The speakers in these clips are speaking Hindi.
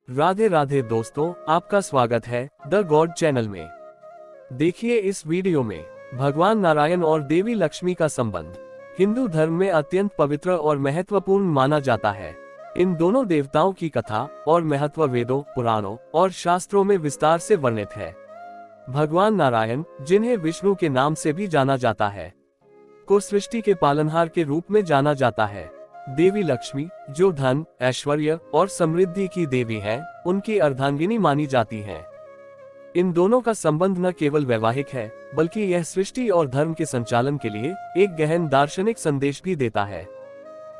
राधे राधे दोस्तों, आपका स्वागत है द गॉड चैनल में। देखिए इस वीडियो में भगवान नारायण और देवी लक्ष्मी का संबंध हिंदू धर्म में अत्यंत पवित्र और महत्वपूर्ण माना जाता है। इन दोनों देवताओं की कथा और महत्व वेदों, पुराणों और शास्त्रों में विस्तार से वर्णित है। भगवान नारायण, जिन्हें विष्णु के नाम से भी जाना जाता है, को सृष्टि के पालनहार के रूप में जाना जाता है। देवी लक्ष्मी, जो धन, ऐश्वर्य और समृद्धि की देवी हैं, उनकी अर्धांगिनी मानी जाती हैं। इन दोनों का संबंध न केवल वैवाहिक है, बल्कि यह सृष्टि और धर्म के संचालन के लिए एक गहन दार्शनिक संदेश भी देता है।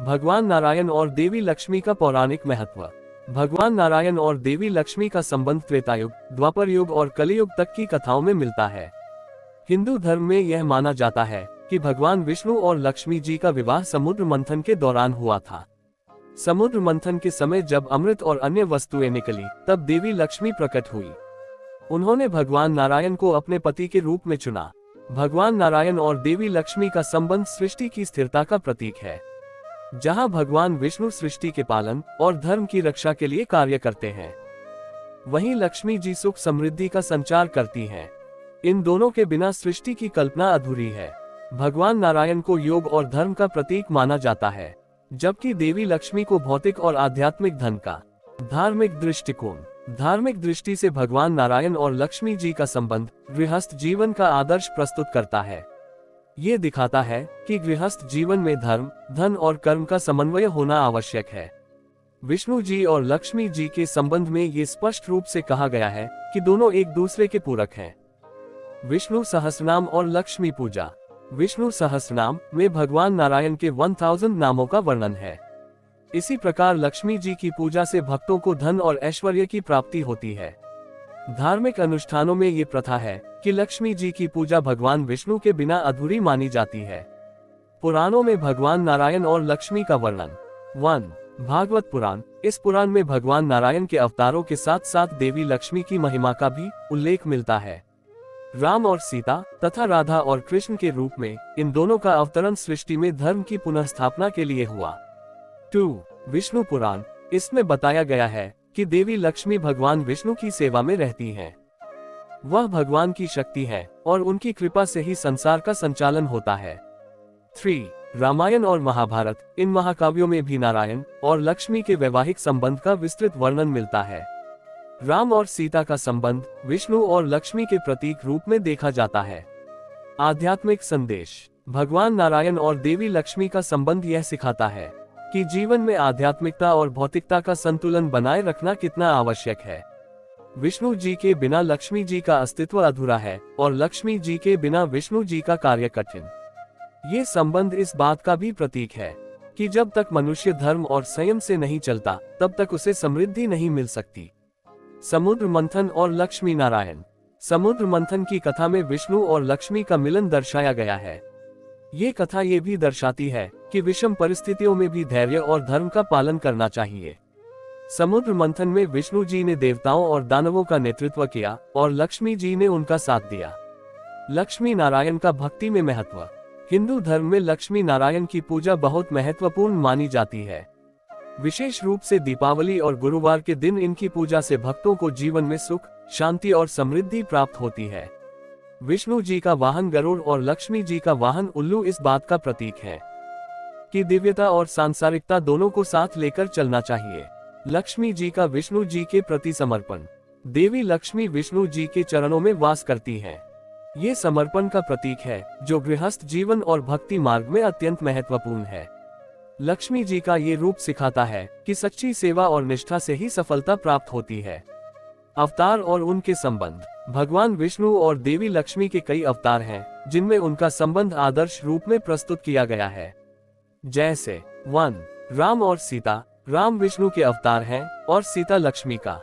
भगवान नारायण और देवी लक्ष्मी का पौराणिक महत्व। भगवान नारायण और देवी लक्ष्मी का संबंध त्रेतायुग, द्वापर युग और कलियुग तक की कथाओं में मिलता है। हिंदू धर्म में यह माना जाता है कि भगवान विष्णु और लक्ष्मी जी का विवाह समुद्र मंथन के दौरान हुआ था। समुद्र मंथन के समय जब अमृत और अन्य वस्तुएं निकली, तब देवी लक्ष्मी प्रकट हुई। उन्होंने भगवान नारायण को अपने पति के रूप में चुना। भगवान नारायण और देवी लक्ष्मी का संबंध सृष्टि की स्थिरता का प्रतीक है। जहां भगवान विष्णु सृष्टि के पालन और धर्म की रक्षा के लिए कार्य करते हैं, वहीं लक्ष्मी जी सुख समृद्धि का संचार करती हैं। इन दोनों के बिना सृष्टि की कल्पना अधूरी है। भगवान नारायण को योग और धर्म का प्रतीक माना जाता है, जबकि देवी लक्ष्मी को भौतिक और आध्यात्मिक धन का। धार्मिक दृष्टिकोण। धार्मिक दृष्टि से भगवान नारायण और लक्ष्मी जी का संबंध गृहस्थ जीवन का आदर्श प्रस्तुत करता है। ये दिखाता है कि गृहस्थ जीवन में धर्म, धन और कर्म का समन्वय होना आवश्यक है। विष्णु जी और लक्ष्मी जी के संबंध में ये स्पष्ट रूप से कहा गया है कि दोनों एक दूसरे के पूरक हैं। विष्णु सहस्रनाम और लक्ष्मी पूजा। विष्णु सहस्रनाम में भगवान नारायण के 1000 नामों का वर्णन है। इसी प्रकार लक्ष्मी जी की पूजा से भक्तों को धन और ऐश्वर्य की प्राप्ति होती है। धार्मिक अनुष्ठानों में ये प्रथा है कि लक्ष्मी जी की पूजा भगवान विष्णु के बिना अधूरी मानी जाती है। पुराणों में भगवान नारायण और लक्ष्मी का वर्णन। 1. भागवत पुराण। इस पुराण में भगवान नारायण के अवतारों के साथ साथ देवी लक्ष्मी की महिमा का भी उल्लेख मिलता है। राम और सीता तथा राधा और कृष्ण के रूप में इन दोनों का अवतरण सृष्टि में धर्म की पुनर्स्थापना के लिए हुआ। 2. विष्णु पुराण। इसमें बताया गया है कि देवी लक्ष्मी भगवान विष्णु की सेवा में रहती हैं। वह भगवान की शक्ति है और उनकी कृपा से ही संसार का संचालन होता है। 3. रामायण और महाभारत। इन महाकाव्यों में भी नारायण और लक्ष्मी के वैवाहिक संबंध का विस्तृत वर्णन मिलता है। राम और सीता का संबंध विष्णु और लक्ष्मी के प्रतीक रूप में देखा जाता है। आध्यात्मिक संदेश। भगवान नारायण और देवी लक्ष्मी का संबंध यह सिखाता है कि जीवन में आध्यात्मिकता और भौतिकता का संतुलन बनाए रखना कितना आवश्यक है। विष्णु जी के बिना लक्ष्मी जी का अस्तित्व अधूरा है और लक्ष्मी जी के बिना विष्णु जी का कार्य कठिन। ये संबंध इस बात का भी प्रतीक है कि जब तक मनुष्य धर्म और संयम से नहीं चलता, तब तक उसे समृद्धि नहीं मिल सकती। समुद्र मंथन और लक्ष्मी नारायण। समुद्र मंथन की कथा में विष्णु और लक्ष्मी का मिलन दर्शाया गया है। ये कथा ये भी दर्शाती है कि विषम परिस्थितियों में भी धैर्य और धर्म का पालन करना चाहिए। समुद्र मंथन में विष्णु जी ने देवताओं और दानवों का नेतृत्व किया और लक्ष्मी जी ने उनका साथ दिया। लक्ष्मी नारायण का भक्ति में महत्व। हिंदू धर्म में लक्ष्मी नारायण की पूजा बहुत महत्वपूर्ण मानी जाती है। विशेष रूप से दीपावली और गुरुवार के दिन इनकी पूजा से भक्तों को जीवन में सुख, शांति और समृद्धि प्राप्त होती है। विष्णु जी का वाहन गरुड़ और लक्ष्मी जी का वाहन उल्लू इस बात का प्रतीक है कि दिव्यता और सांसारिकता दोनों को साथ लेकर चलना चाहिए। लक्ष्मी जी का विष्णु जी के प्रति समर्पण। देवी लक्ष्मी विष्णु जी के चरणों में वास करती हैं। ये समर्पण का प्रतीक है जो गृहस्थ जीवन और भक्ति मार्ग में अत्यंत महत्वपूर्ण है। लक्ष्मी जी का ये रूप सिखाता है कि सच्ची सेवा और निष्ठा से ही सफलता प्राप्त होती है। अवतार और उनके संबंध। भगवान विष्णु और देवी लक्ष्मी के कई अवतार हैं, जिनमें उनका संबंध आदर्श रूप में प्रस्तुत किया गया है। जैसे 1. राम और सीता। राम विष्णु के अवतार हैं और सीता लक्ष्मी का।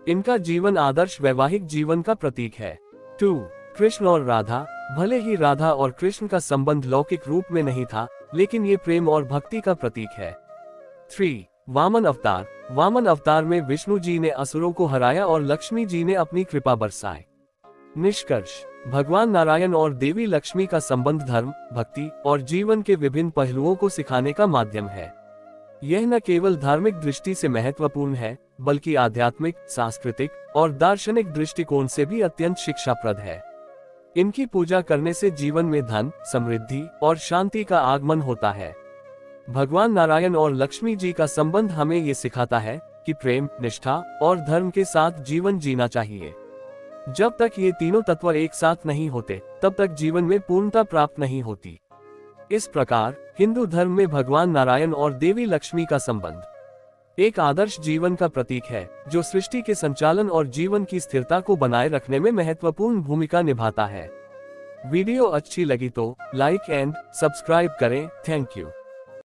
इनका जीवन आदर्श वैवाहिक जीवन का प्रतीक है। 2. कृष्ण और राधा। भले ही राधा और कृष्ण का संबंध लौकिक रूप में नहीं था, लेकिन ये प्रेम और भक्ति का प्रतीक है। 3. वामन अवतार। वामन अवतार में विष्णु जी ने असुरों को हराया और लक्ष्मी जी ने अपनी कृपा बरसाई। निष्कर्ष। भगवान नारायण और देवी लक्ष्मी का संबंध धर्म, भक्ति और जीवन के विभिन्न पहलुओं को सिखाने का माध्यम है। यह न केवल धार्मिक दृष्टि से महत्वपूर्ण है, बल्कि आध्यात्मिक, सांस्कृतिक और दार्शनिक दृष्टिकोण से भी अत्यंत शिक्षाप्रद है। इनकी पूजा करने से जीवन में धन, समृद्धि और शांति का आगमन होता है। भगवान नारायण और लक्ष्मी जी का संबंध हमें ये सिखाता है कि प्रेम, निष्ठा और धर्म के साथ जीवन जीना चाहिए। जब तक ये तीनों तत्व एक साथ नहीं होते, तब तक जीवन में पूर्णता प्राप्त नहीं होती। इस प्रकार हिंदू धर्म में भगवान नारायण और देवी लक्ष्मी का संबंध एक आदर्श जीवन का प्रतीक है, जो सृष्टि के संचालन और जीवन की स्थिरता को बनाए रखने में महत्वपूर्ण भूमिका निभाता है। वीडियो अच्छी लगी तो लाइक एंड सब्सक्राइब करें। Thank you.